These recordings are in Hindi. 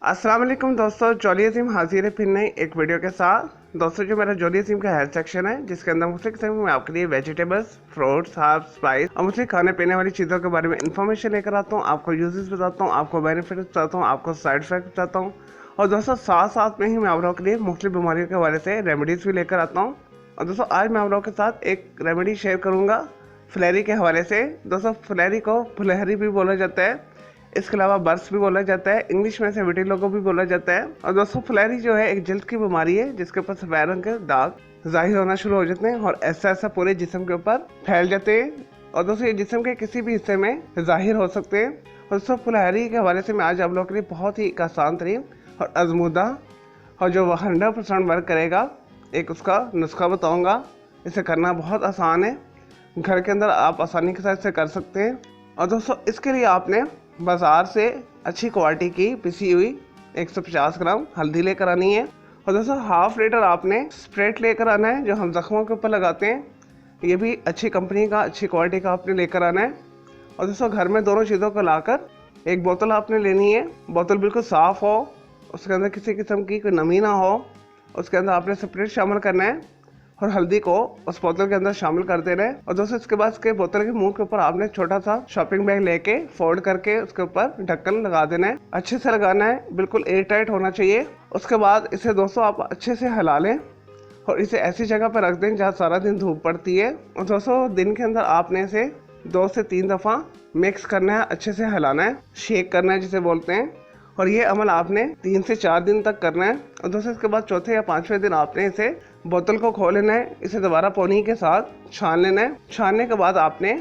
अस्सलाम वालेकुम दोस्तों, जोली अजीम हाजिर है फिर नई एक वीडियो के साथ। दोस्तों, जो मेरा जोली अजीम का हेल्थ सेक्शन है जिसके अंदर मुख्तलिफ किस्म में आपके लिए वेजिटेबल्स, फ्रूट्स, हर्ब्स, स्पाइस और मुझे खाने पीने वाली चीज़ों के बारे में इन्फॉर्मेशन लेकर आता हूँ। आपको यूजेस बताता हूँ, आपको बेनिफिट बताता हूँ, आपको साइड इफेक्ट बताता हूँ। और दोस्तों, साथ साथ में ही मैं आप लोगों के लिए मुख्तलिफ बीमारियों के हवाले से रेमेडीज़ भी लेकर आता हूँ। और दोस्तों, आज मैं आप लोगों के साथ एक रेमेडी शेयर करूँगा फिलहरी के हवाले से। दोस्तों, फिलहरी को फुलहरी भी बोला जाता है, इसके अलावा बर्स भी बोला जाता है, इंग्लिश में से विटिलो को भी बोला जाता है। और दोस्तों, फिलहरी जो है एक जल्द की बीमारी है जिसके ऊपर सफेद रंग के दाग जाहिर होना शुरू हो जाते हैं और ऐसा ऐसा पूरे जिस्म के ऊपर फैल जाते हैं। और दोस्तों, ये जिस्म के किसी भी हिस्से में जाहिर हो सकते हैं। और दोस्तों, फिलहरी के हवाले से मैं आज आप लोगों के लिए बहुत ही आसान तरीन और आजमूदा और जो 100% वर्क करेगा एक उसका नुस्खा बताऊँगा। इसे करना बहुत आसान है, घर के अंदर आप आसानी के साथ इसे कर सकते हैं। और दोस्तों, इसके लिए आपने बाज़ार से अच्छी क्वालिटी की पिसी हुई 150 ग्राम हल्दी लेकर आनी है। और दोस्तों, हाफ लीटर आपने स्प्रेड लेकर आना है जो हम जख्मों के ऊपर लगाते हैं। ये भी अच्छी कंपनी का, अच्छी क्वालिटी का आपने लेकर आना है। और दोस्तों, घर में दोनों चीज़ों को लाकर एक बोतल आपने लेनी है। बोतल बिल्कुल साफ़ हो, उसके अंदर किसी किस्म की कोई नमी ना हो। उसके अंदर आपने स्प्रेड शामिल करना है और हल्दी को उस बोतल के अंदर शामिल कर देना है। और दोस्तों, इसके बाद इसके बोतल के मुंह के ऊपर आपने छोटा सा शॉपिंग बैग लेके फोल्ड करके उसके ऊपर ढक्कन लगा देना है। अच्छे से लगाना है, बिल्कुल एयर टाइट होना चाहिए। उसके बाद इसे दोस्तों आप अच्छे से हिला लें और इसे ऐसी जगह पर रख दें जहाँ सारा दिन धूप पड़ती है। और दोस्तों, दिन के अंदर आपने इसे 2 से 3 दफ़ा मिक्स करना है, अच्छे से हिलाना है, शेक करना है जिसे बोलते हैं। और ये अमल आपने 3 से 4 दिन तक करना है। और दोस्तों, इसके बाद चौथे या 5वें दिन आपने इसे बोतल को खोल लेना है, इसे दोबारा पानी के साथ छान लेना है। छानने के बाद आपने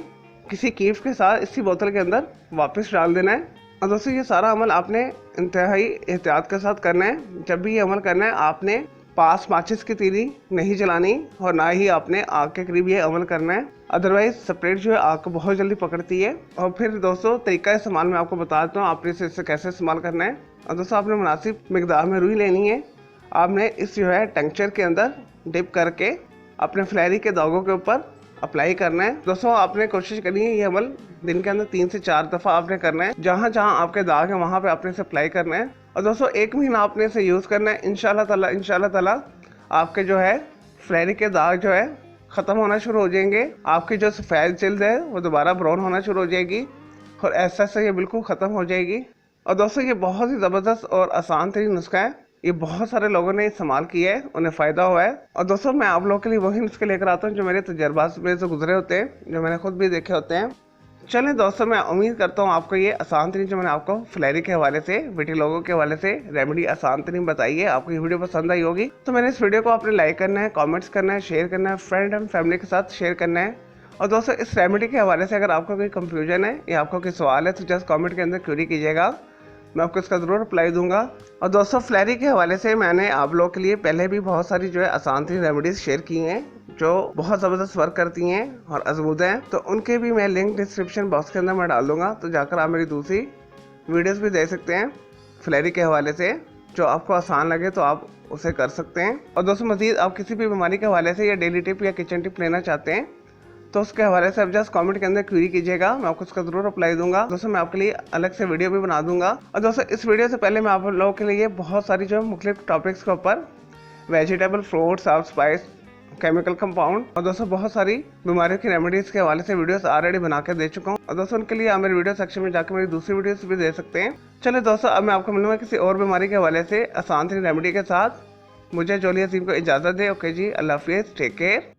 किसी कीफ के साथ इसी बोतल के अंदर वापस डाल देना है। और दोस्तों, ये सारा अमल आपने इंतहाई एहतियात के साथ करना है। जब भी ये अमल करना है आपने पास माचिस की तीली नहीं जलानी और ना ही आपने आग के करीब ये अमल करना है, अदरवाइज स्प्रेड जो है आग को बहुत जल्दी पकड़ती है। और फिर दोस्तों, तरीका इस्तेमाल मैं आपको बता देता हूँ, आपने इसे कैसे इस्तेमाल करना है। और दोस्तों, आपने मुनासिब मिकदार में रुई लेनी है। आपने इस जो है टेंक्चर के अंदर डिप करके अपने फिलहरी के दागों के ऊपर अप्लाई करना है। दोस्तों, आपने कोशिश करनी है ये अमल दिन के अंदर 3 से 4 दफ़ा आपने करना है। जहाँ जहाँ आपके दाग है वहाँ पे आपने इसे अप्लाई करना है। और दोस्तों, 1 महीना आपने इसे यूज़ करना है। इंशाल्लाह ताला आपके जो है फिलहरी के दाग जो है ख़त्म होना शुरू हो जाएंगे। आपकी जो सफ़ेद जल्द है वो दोबारा ब्राउन होना शुरू हो जाएगी और ऐसा ये बिल्कुल ख़त्म हो जाएगी। और दोस्तों, ये बहुत ही ज़बरदस्त और आसान तरीन नुस्खा है। ये बहुत सारे लोगों ने इस्तेमाल किया है, उन्हें फ़ायदा हुआ है। और दोस्तों, मैं आप लोगों के लिए वही नुस्खे लेकर आता हूँ जो मेरे तजर्बात में से गुजरे होते हैं, जो मैंने खुद भी देखे होते हैं। चलें दोस्तों, मैं उम्मीद करता हूँ आपको ये आसान तरीन जो मैंने आपको फिलहरी के हवाले से, विटिलोगो के हवाले से रेमेडी आसान तरीन बताई है, आपको ये वीडियो पसंद आई होगी। तो मैंने इस वीडियो को आपने लाइक करना है, कमेंट्स करना है, शेयर करना है, फ्रेंड एंड फैमिली के साथ शेयर करना है। और दोस्तों, इस रेमेडी के हवाले से अगर आपका कोई कंफ्यूजन है या आपका कोई सवाल है तो जस्ट कमेंट के अंदर क्वेरी कीजिएगा, मैं आपको इसका ज़रूर रिप्लाई दूंगा। और दोस्तों, फिलहरी के हवाले से मैंने आप लोगों के लिए पहले भी बहुत सारी जो है आसान तरीन रेमेडीज़ शेयर की हैं जो बहुत ज़बरदस्त वर्क करती हैं और आजमूदा हैं। तो उनके भी मैं लिंक डिस्क्रिप्शन बॉक्स के अंदर मैं डाल दूंगा, तो जाकर आप मेरी दूसरी वीडियोस भी देख सकते हैं फिलहरी के हवाले से। जो आपको आसान लगे तो आप उसे कर सकते हैं। और दोस्तों, मज़ीद आप किसी भी बीमारी के हवाले से या डेली टिप या किचन टिप लेना चाहते हैं तो उसके हवाले से आप जस्ट कमेंट के अंदर क्वेरी कीजिएगा, मैं आपको उसका जरूर रिप्लाई दूंगा। दोस्तों, मैं आपके लिए अलग से वीडियो भी बना दूंगा। और दोस्तों, इस वीडियो से पहले मैं आप लोगों के लिए बहुत सारी जो मुख्तलिफ टॉपिक्स के ऊपर vegetable, fruits, herbs, spice, chemical compound और दोस्तों बहुत सारी बीमारियों की रेमेडीज़ के हवाले से वीडियोस ऑलरेडी बना के दे चुका हूँ। और दोस्तों, उनके लिए आप मेरे वीडियो सेक्शन में जाकर मेरी दूसरी वीडियोस भी दे सकते हैं। चलिए दोस्तों, अब मैं आपको मिलूंगा किसी और बीमारी के हवाले से आसान तरीन रेमेडी के साथ। मुझे जोली अजीम को इजाज़त दे। ओके जी, अल्लाह हाफिज़, टेक केयर।